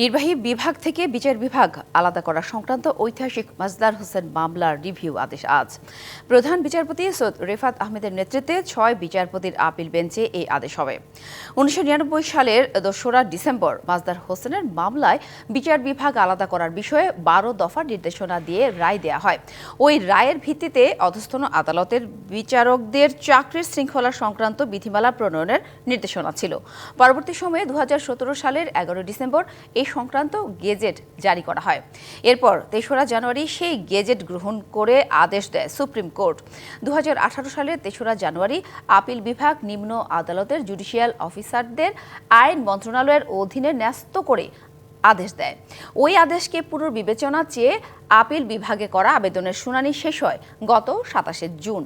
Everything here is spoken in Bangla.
নির্বাহী বিভাগ থেকে বিচার বিভাগ আলাদা করা সংক্রান্ত ঐতিহাসিক মাজদার হোসেন মামলার রিভিউ আদেশ আজ। প্রধান বিচারপতি সৈয়দ রেফাত আহমেদের নেতৃত্বে ৬ বিচারপতির আপিল বেঞ্চে এই আদেশ হবে। ১৯৯৯ সালের ২রা ডিসেম্বর মাজদার হোসেনের মামলায় বিচার বিভাগ আলাদা করার বিষয়ে ১২ দফার নির্দেশনা দিয়ে রায় দেয়া হয়। ওই রায়ের ভিত্তিতে অধস্তন আদালতের বিচারকদের চাকরির শৃঙ্খলা সংক্রান্ত বিধিমালা প্রণয়নের নির্দেশনা ছিল। পরবর্তী সময়ে ২০১৭ সালের ১১ ডিসেম্বর এই সংক্রান্ত গেজেট জারি করা হয়। এরপর ৩রা জানুয়ারি সেই গেজেট গ্রহণ করে আদেশ দেয় সুপ্রিম কোর্ট। ২০১৮ সালের ৩রা জানুয়ারি আপিল বিভাগ নিম্ন আদালতের জুডিশিয়াল অফিসারদের আইন মন্ত্রণালয়ের অধীনে ন্যস্ত করে আদেশ দেয়। ওই আদেশকে পুনর্বিবেচনা চেয়ে আপিল বিভাগে করা আবেদনের শুনানি শেষ হয় গত ২৭ জুন।